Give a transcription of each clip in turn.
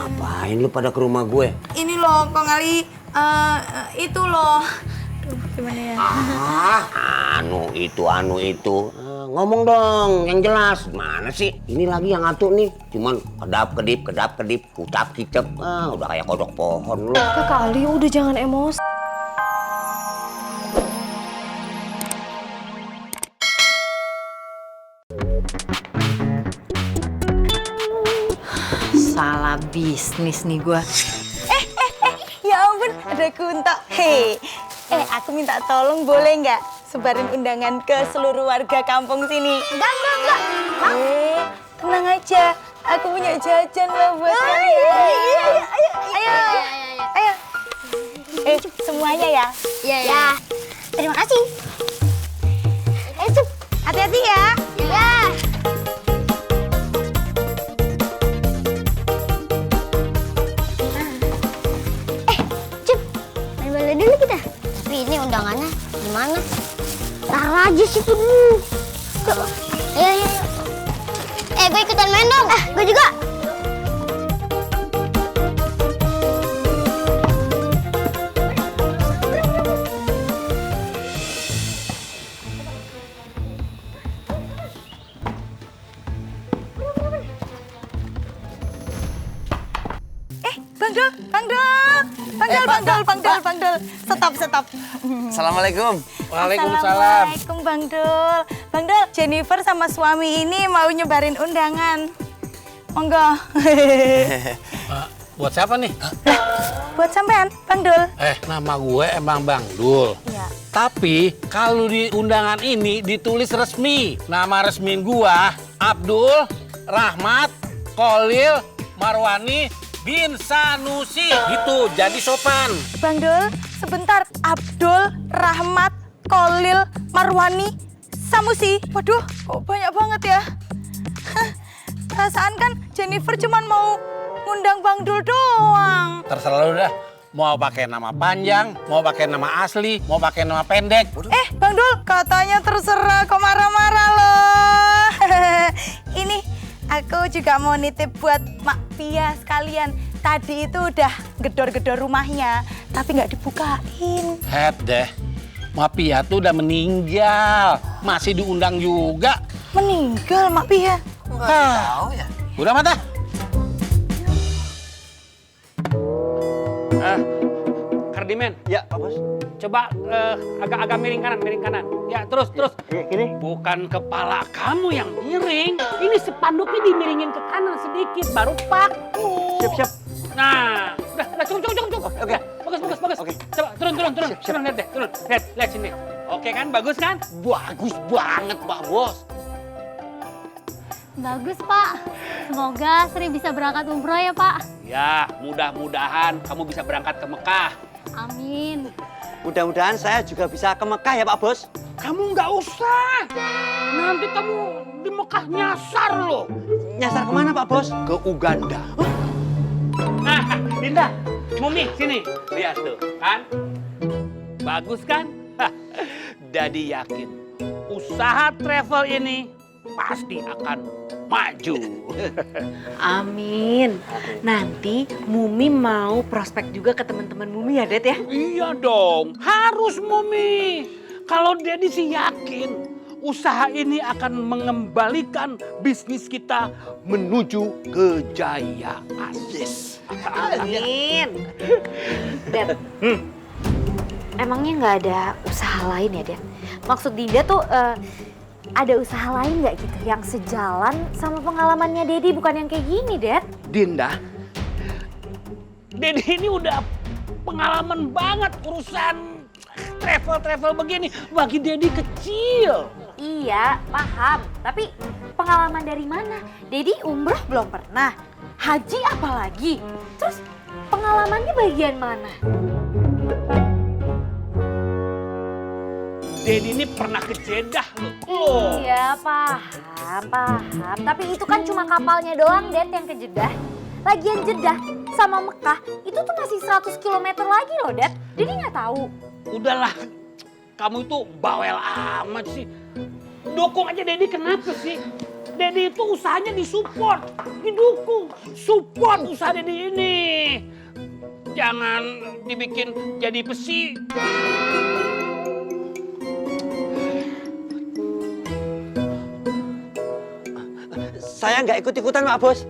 Ngapain lu pada ke rumah gue? Ini loh, Kong Ali, itu loh. Aduh, gimana ya? Anu itu. Ngomong dong, yang jelas. Mana sih? Ini lagi yang ngatur nih. Cuman kedap-kedip, kucap-kicep. Udah kayak kodok pohon lu. Kakak Ali, udah jangan emosi. Salah bisnis nih gua. Ya ampun, ada Kunto. Hei, aku minta tolong boleh nggak sebarin undangan ke seluruh warga kampung sini? Enggak. Tenang aja, aku punya jajan loh buat kalian. Ayo. Semuanya ya? Ya. Terima kasih. Cep, hati-hati ya. Ya. Cep, main bola dulu kita. Tapi ini undangannya gimana? Taruh aja situ dulu. Ayo. Gue ikutan main dong. Gue juga. Bang Dul. Stop. Assalamualaikum. Assalamualaikum, Bang Dul. Bang Dul, Jennifer sama suami ini mau nyebarin undangan. Monggo. Buat siapa nih? Buat sampean, Bang Dul. Nama gue emang Bang Dul. Iya. Tapi kalau di undangan ini ditulis resmi. Nama resmi gua Abdul Rahmat Kholil Marwani bin Sanusi. Gitu, jadi sopan. Bang Dul, sebentar. Abdul Rahmat Kholil Marwani Samusi. Waduh, kok banyak banget ya? Perasaan kan Jennifer cuman mau ngundang Bang Dul doang. Terserah lu dah. Mau pakai nama panjang, mau pakai nama asli, mau pakai nama pendek. Bang Dul, katanya terserah, kok marah-marah loh. Ini aku juga mau nitip buat Mak Pia sekalian. Tadi itu udah gedor-gedor rumahnya, tapi nggak dibukain. Deh. Mapia tuh udah meninggal. Masih diundang juga. Meninggal Mak Pia. Tahu ya. Udah mata. Kardimen. Ya, Pak Bos. Coba agak-agak miring kanan. Ya, terus. Gini. Bukan kepala kamu yang miring. Ini spanduknya dimiringin ke kanan sedikit, baru paku. Siap. Nah, udah cukup. Oke. Bagus. Oke. Coba turun. Turun, lihat deh, turun. Lihat sini. Oke kan, bagus kan? Bagus banget, Pak Bos. Bagus, Pak. Semoga Sri bisa berangkat umroh ya, Pak. Ya, mudah-mudahan kamu bisa berangkat ke Mekah. Amin. Mudah-mudahan saya juga bisa ke Mekah ya Pak Bos. Kamu nggak usah. Nanti kamu di Mekah nyasar loh. Nyasar kemana Pak Bos? Ke Uganda. Nah, Dinda, Mumi, sini. Lihat tuh, kan? Bagus kan? Dadi yakin usaha travel ini pasti akan maju. Amin. Nanti Mumi mau prospek juga ke teman-teman Mumi ya, Det ya? Iya dong, harus Mumi. Kalau Dedi sih yakin usaha ini akan mengembalikan bisnis kita menuju kejayaan. Yes. Amin. Det, emangnya nggak ada usaha lain ya, Det? Maksud Dinda tuh ada usaha lain nggak gitu yang sejalan sama pengalamannya Dedi, bukan yang kayak gini, Det? Dinda, Dedi ini udah pengalaman banget urusan travel begini. Bagi Dedi kecil. Iya, paham. Tapi pengalaman dari mana? Dedi umroh belum pernah, haji apalagi. Terus pengalamannya bagian mana? Dedi ini pernah ke Jeddah loh. Iya, paham. Tapi itu kan cuma kapalnya doang, Det, yang ke Jeddah. Lagian Jeddah sama Mekah itu tuh masih 100 km lagi loh, Det. Dedi nggak tahu. Udahlah, kamu itu bawel amat sih. Dukung aja Dedi, kenapa sih? Dedi itu usahanya disupport, didukung, support usaha Dedi ini. Jangan dibikin jadi besi. Saya nggak ikut-ikutan Pak Bos.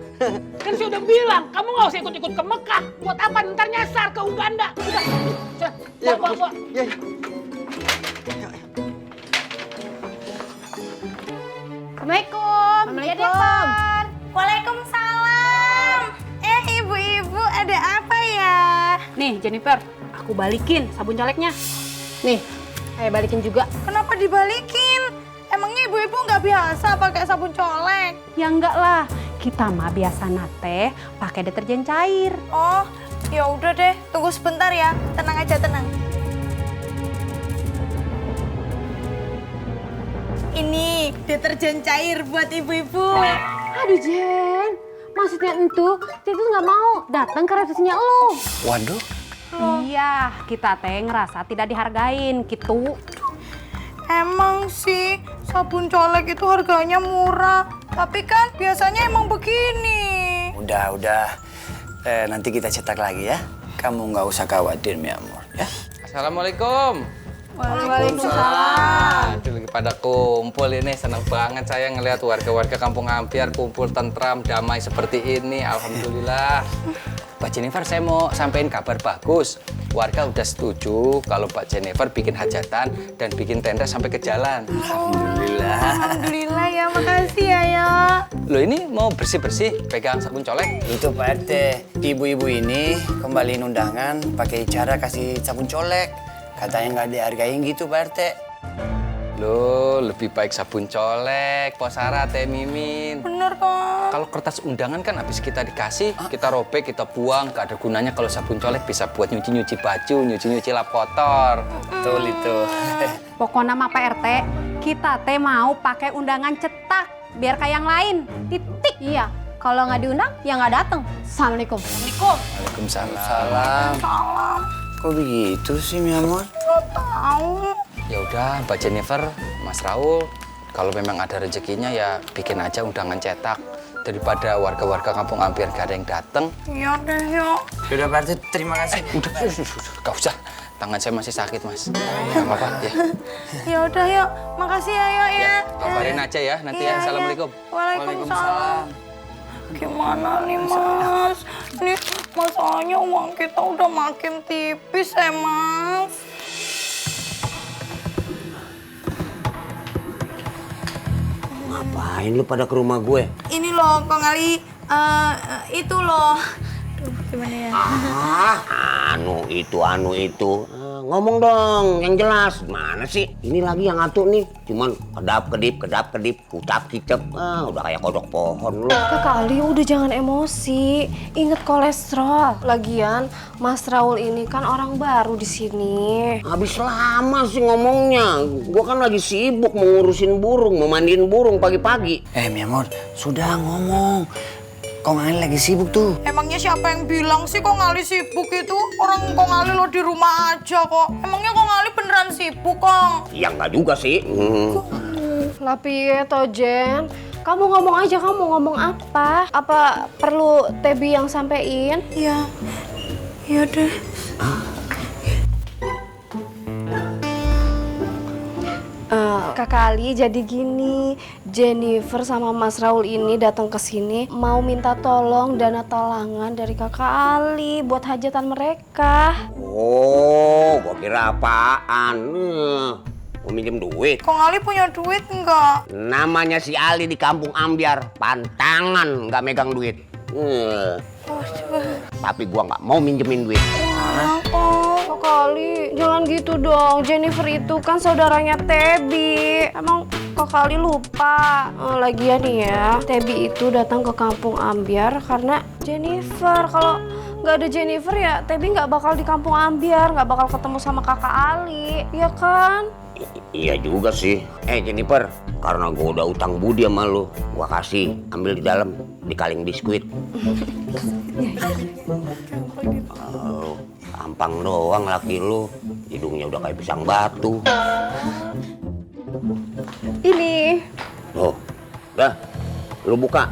Kan saya udah bilang, kamu nggak usah ikut-ikut ke Mekah. Buat apa? Ntar nyasar ke Uganda. Udah, Ya, bawa. Ya, ya. Assalamualaikum. Assalamualaikum. Waalaikumsalam. Ibu-ibu ada apa ya? Nih Jennifer, aku balikin sabun coleknya. Nih, saya balikin juga. Kenapa dibalikin? Emangnya ibu-ibu nggak biasa pakai sabun colek? Ya enggak lah, kita mah biasa nate pakai deterjen cair. Oh, ya udah deh. Tunggu sebentar ya. Tenang aja, tenang. Ini deterjen cair buat ibu-ibu. Aduh Jen, maksudnya itu nggak mau datang ke resepsinya lo. Waduh. Iya, kita teh ngerasa tidak dihargain gitu. Emang sih sabun colek itu harganya murah. Tapi kan biasanya emang begini. Udah. Nanti kita cetak lagi ya. Kamu nggak usah khawatir, mi amor, ya. Assalamualaikum. Waalaikumsalam. Aduh, lagi pada kumpul ini, seneng banget saya ngelihat warga-warga Kampung Ampiar kumpul tentram, damai seperti ini. Alhamdulillah. Mbak Jennifer, saya mau sampaikan kabar bagus. Warga udah setuju kalau Mbak Jennifer bikin hajatan dan bikin tenda sampai ke jalan. Alhamdulillah. Alhamdulillah ya, makasih ya ya. Loh, ini mau bersih-bersih pegang sabun colek? Itu Pak RT, ibu-ibu ini kembaliin undangan pakai cara kasih sabun colek. Katanya nggak dihargain gitu Pak RT. Loh, lebih baik sabun colek, Pos Sarah, Teh Mimin. Bener kok. Kalau kertas undangan kan habis kita dikasih, kita robek, kita buang. Gak ada gunanya kalau sabun colek bisa buat nyuci-nyuci baju, nyuci-nyuci lap kotor. Betul itu. Pokoknya mah Pak RT, kita teh mau pakai undangan cetak biar kayak yang lain. Titik. Iya. Kalau nggak diundang, ya nggak datang. Assalamualaikum. Waalaikumsalam. Salam. Kok begitu sih, mi amor? Nggak tahu. Ya udah, Mbak Jennifer, Mas Raul, kalau memang ada rezekinya ya bikin aja undangan cetak. Daripada warga-warga Kampung Ampiar gak ada yang datang. Iya deh yuk. Sudah Pak RT, terima kasih. Udah, gak usah. Tangan saya masih sakit, Mas. Gak apa-apa, ya. Ya udah yuk. Makasih ya yuk ya. Kabarin aja ya nanti Iya, ya. Assalamualaikum. iya. Waalaikumsalam. Gimana nih Mas? Nih masalahnya uang kita udah makin tipis Mas. Ngapain lu pada ke rumah gue? Ini loh Kong Ali, itu loh. Aduh, gimana ya? Anu itu. Ngomong dong yang jelas. Mana sih? Ini lagi yang atu nih. Cuman kedap-kedip, kucap-kicep. Udah kayak kodok pohon lu. Kakak Ali udah jangan emosi, inget kolesterol. Lagian Mas Raul ini kan orang baru di sini. Habis lama sih ngomongnya. Gua kan lagi sibuk mengurusin burung, memandiin burung pagi-pagi. Mi amor, sudah ngomong. Kong Ali lagi sibuk tuh. Emangnya siapa yang bilang sih Kong Ali sibuk itu? Orang Kong Ali lo di rumah aja kok. Emangnya Kong Ali beneran sibuk Kong? Ya enggak juga sih. Lah piye toh Jen? Kamu ngomong aja, kamu ngomong apa? Apa perlu Tebi yang sampein? Iya, iya deh. Kakak Ali jadi gini, Jennifer sama Mas Raul ini datang ke sini mau minta tolong dana talangan dari Kakak Ali buat hajatan mereka. Oh, gua kira apaan? Mau minjem duit? Kong Ali punya duit nggak? Namanya si Ali di Kampung Ambiar, pantangan nggak megang duit. Tapi gua nggak mau minjemin duit. Kakak Ali, jangan gitu dong. Jennifer itu kan saudaranya Tebi. Emang Kakak Ali lupa. Lagian nih ya, Tebi itu datang ke Kampung Ambiar karena Jennifer. Kalau nggak ada Jennifer ya, Tebi nggak bakal di Kampung Ambiar, nggak bakal ketemu sama Kakak Ali, ya kan? Iya juga sih. Jennifer, karena gua udah utang budi sama lu, gua kasih, ambil di dalam, di kaleng biskuit. Gampang doang laki lu, hidungnya udah kayak pisang batu. Ini. Oh, dah. Lu buka.